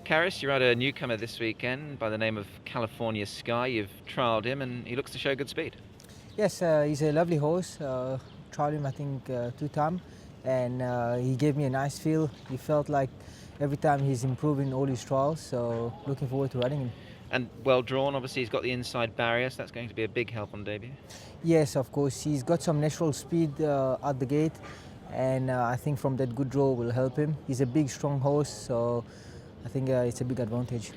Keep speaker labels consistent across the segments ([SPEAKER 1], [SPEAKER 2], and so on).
[SPEAKER 1] Karis, you ride a newcomer this weekend by the name of California Sky. You've trialled him and he looks to show good speed.
[SPEAKER 2] Yes, he's a lovely horse. Tried him, I think, 2 times, and he gave me a nice feel. He felt like every time he's improving all his trials, so looking forward to riding him.
[SPEAKER 1] And well drawn, obviously he's got the inside barrier, so that's going to be a big help on debut.
[SPEAKER 2] Yes, of course, he's got some natural speed at the gate, and I think from that good draw will help him. He's a big, strong horse, so I think it's a big advantage.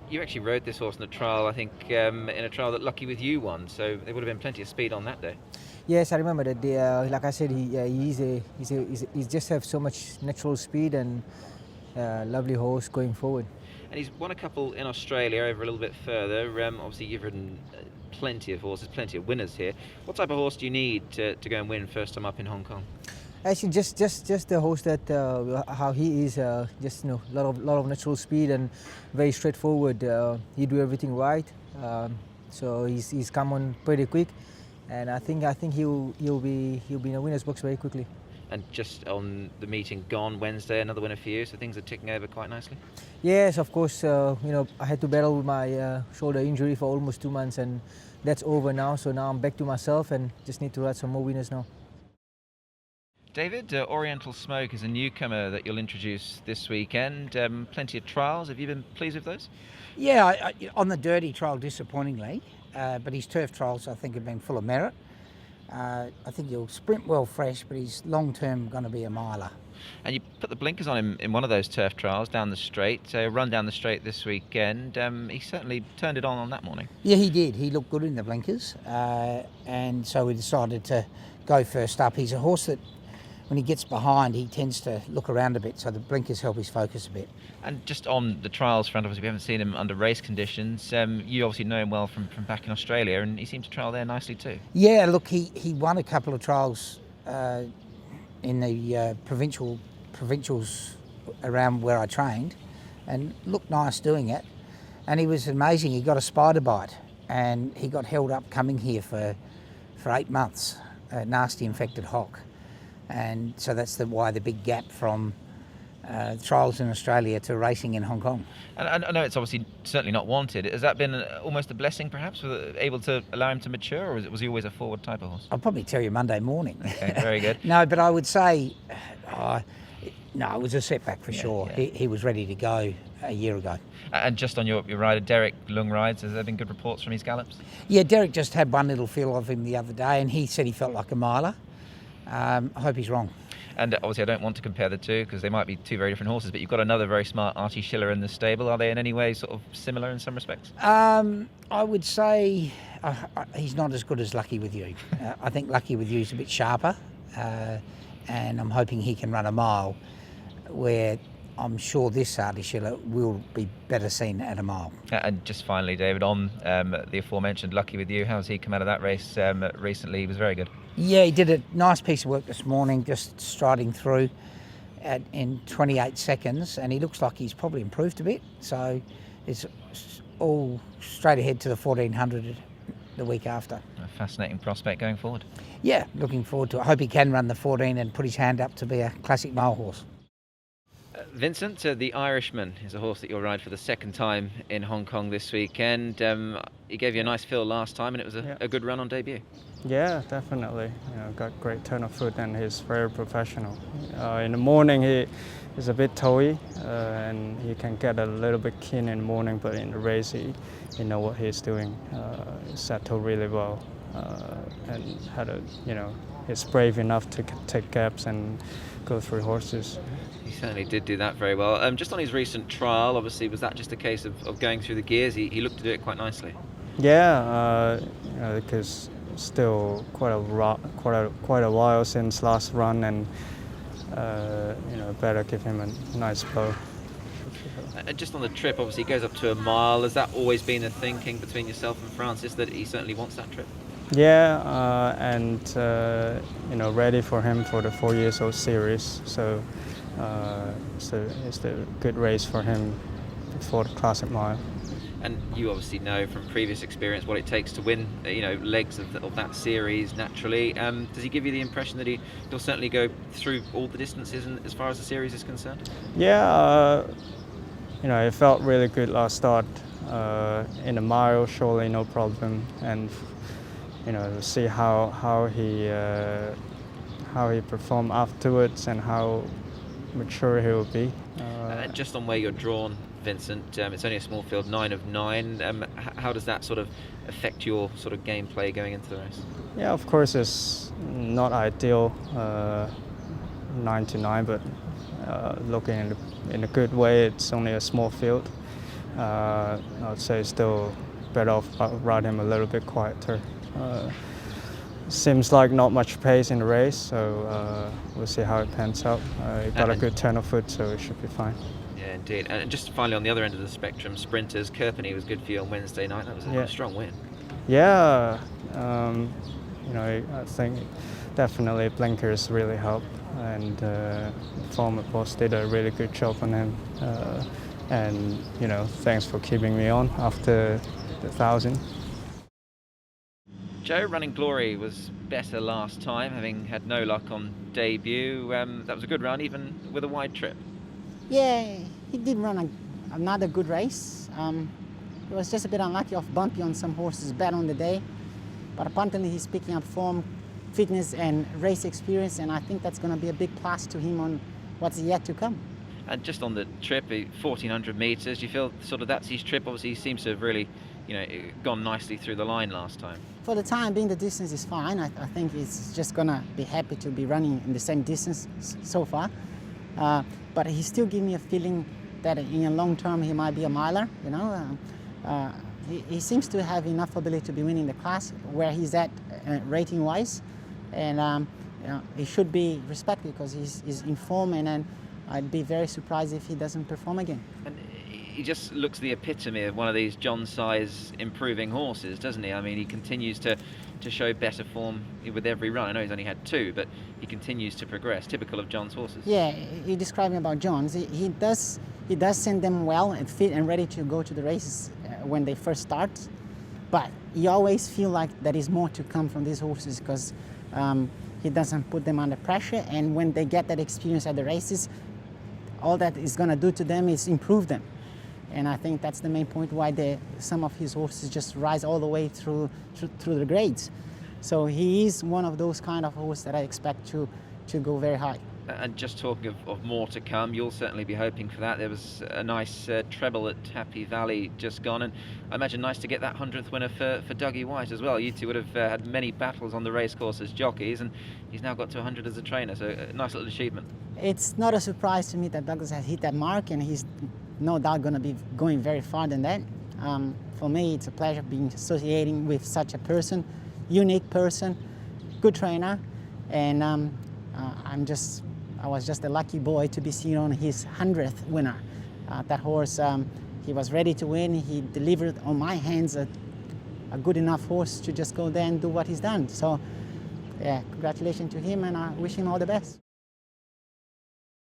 [SPEAKER 1] You actually rode this horse in a trial, I think, in a trial that Lucky With You won, so there would have been plenty of speed on that day.
[SPEAKER 2] Yes, I remember that day. Like I said, he just have so much natural speed and lovely horse going forward.
[SPEAKER 1] And he's won a couple in Australia over a little bit further. Obviously, you've ridden plenty of horses, plenty of winners here. What type of horse do you need to go and win first time up in Hong Kong?
[SPEAKER 2] Actually, just the horse that how he is, just lot of natural speed and very straightforward. He do everything right, so he's come on pretty quick, and I think he'll be in a winner's box very quickly.
[SPEAKER 1] And just on the meeting gone Wednesday, another winner for you, so things are ticking over quite nicely.
[SPEAKER 2] Yes, of course. I had to battle with my shoulder injury for almost 2 months, and that's over now. So now I'm back to myself and just need to ride some more winners now.
[SPEAKER 1] David, Oriental Smoke is a newcomer that you'll introduce this weekend. Plenty of trials. Have you been pleased with those?
[SPEAKER 3] Yeah, on the dirty trial, disappointingly, but his turf trials I think have been full of merit. I think he'll sprint well fresh, but he's long-term going to be a miler.
[SPEAKER 1] And you put the blinkers on him in one of those turf trials down the straight, run down the straight this weekend. He certainly turned it on that morning.
[SPEAKER 3] Yeah, he did. He looked good in the blinkers, and so we decided to go first up. He's a horse that when he gets behind, he tends to look around a bit, so the blinkers help his focus a bit.
[SPEAKER 1] And just on the trials front, obviously we haven't seen him under race conditions. You obviously know him well from back in Australia, and he seemed to trial there nicely too.
[SPEAKER 3] Yeah, look, he won a couple of trials in the provincials around where I trained, and looked nice doing it. And he was amazing. He got a spider bite, and he got held up coming here for 8 months, a nasty infected hock. And so that's why the big gap from trials in Australia to racing in Hong Kong.
[SPEAKER 1] And I know it's obviously certainly not wanted. Has that been almost a blessing, perhaps, able to allow him to mature, or was he always a forward type of horse?
[SPEAKER 3] I'll probably tell you Monday morning.
[SPEAKER 1] Okay, very good.
[SPEAKER 3] No, but I would say, no, it was a setback for sure.
[SPEAKER 1] Yeah.
[SPEAKER 3] He was ready to go a year ago.
[SPEAKER 1] And just on your rider, Derek Lung rides, has there been good reports from his gallops?
[SPEAKER 3] Yeah, Derek just had one little feel of him the other day, and he said he felt like a miler. I hope he's wrong.
[SPEAKER 1] And obviously I don't want to compare the two because they might be two very different horses, but you've got another very smart Artie Schiller in the stable. Are they in any way sort of similar in some respects?
[SPEAKER 3] I would say he's not as good as Lucky With You. I think Lucky With You is a bit sharper, and I'm hoping he can run a mile, where I'm sure this Artie Schiller will be better seen at a mile.
[SPEAKER 1] And just finally, David, on the aforementioned Lucky With You, how's he come out of that race recently? He was very good.
[SPEAKER 3] Yeah, he did a nice piece of work this morning, just striding through in 28 seconds, and he looks like he's probably improved a bit. So it's all straight ahead to the 1400 the week after.
[SPEAKER 1] A fascinating prospect going forward.
[SPEAKER 3] Yeah, looking forward to it. I hope he can run the 14 and put his hand up to be a classic mile horse.
[SPEAKER 1] Vincent the Irishman is a horse that you'll ride for the second time in Hong Kong this weekend. He gave you a nice feel last time, and it was a good run on debut.
[SPEAKER 4] Yeah, definitely. Got great turn of foot, and he's very professional. In the morning, he is a bit toey, and he can get a little bit keen in the morning. But in the race, he know what he's doing. Settled really well, and he's brave enough to take gaps and go through horses.
[SPEAKER 1] He certainly did do that very well. Just on his recent trial, obviously, was that just a case of going through the gears? He looked to do it quite nicely.
[SPEAKER 4] Yeah, because still quite a while since last run, and better give him a nice blow.
[SPEAKER 1] And just on the trip, obviously, he goes up to a mile. Has that always been the thinking between yourself and Francis, that he certainly wants that trip?
[SPEAKER 4] Yeah, and ready for him for the 4 years old series. So it's a good race for him before the Classic Mile.
[SPEAKER 1] And you obviously know from previous experience what it takes to win, legs of that series naturally. Does he give you the impression that he'll certainly go through all the distances as far as the series is concerned?
[SPEAKER 4] Yeah, it felt really good last start. In a mile, surely no problem, and see how he performed afterwards and how mature he will be.
[SPEAKER 1] Just on where you're drawn, Vincent, it's only a small field, 9 of 9. How does that sort of affect your sort of gameplay going into the race?
[SPEAKER 4] Yeah, of course it's not ideal, 9 to 9, but looking in a good way, it's only a small field. I would say still better off riding him a little bit quieter. Seems like not much pace in the race, so we'll see how it pans out. He got a good turn of foot, so it should be fine.
[SPEAKER 1] Yeah, indeed. And just finally, on the other end of the spectrum, sprinters, Kerpenny was good for you on Wednesday night. That was a strong win.
[SPEAKER 4] Yeah, I think definitely blinkers really help, and former boss did a really good job on him. And thanks for keeping me on after the 1,000.
[SPEAKER 1] Joe, Running Glory was better last time, having had no luck on debut. That was a good run, even with a wide trip.
[SPEAKER 5] Yeah, he did run another good race. He was just a bit unlucky off bumpy on some horses, bad on the day. But apparently he's picking up form, fitness and race experience, and I think that's going to be a big plus to him on what's yet to come.
[SPEAKER 1] And just on the trip, 1,400 metres, do you feel sort of that's his trip? Obviously, he seems to have really, gone nicely through the line last time.
[SPEAKER 5] For the time being, the distance is fine. I think he's just going to be happy to be running in the same distance so far. But he still gives me a feeling that in the long term he might be a miler. He seems to have enough ability to be winning the class where he's at rating-wise, and he should be respected because he's in form, and I'd be very surprised if he doesn't perform again.
[SPEAKER 1] And he just looks the epitome of one of these John size improving horses, doesn't he? I mean, he continues to show better form with every run. I know he's only had 2, but he continues to progress, typical of John's horses.
[SPEAKER 5] Yeah, you described about John's. He does send them well and fit and ready to go to the races when they first start, but you always feel like there is more to come from these horses because he doesn't put them under pressure, and when they get that experience at the races, all that is going to do to them is improve them. And I think that's the main point why some of his horses just rise all the way through the grades. So he is one of those kind of horses that I expect to go very high.
[SPEAKER 1] And just talking of more to come, you'll certainly be hoping for that. There was a nice treble at Happy Valley just gone, and I imagine nice to get that 100th winner for Dougie White as well. You two would have had many battles on the racecourse as jockeys, and he's now got to 100 as a trainer, so a nice little achievement.
[SPEAKER 5] It's not a surprise to me that Douglas has hit that mark, and he's no doubt going to be going very far than that. For me, it's a pleasure being associating with such a person, unique person, good trainer, and I was just a lucky boy to be seen on his 100th winner. That horse, he was ready to win. He delivered on my hands a good enough horse to just go there and do what he's done. So, yeah, congratulations to him, and I wish him all the best.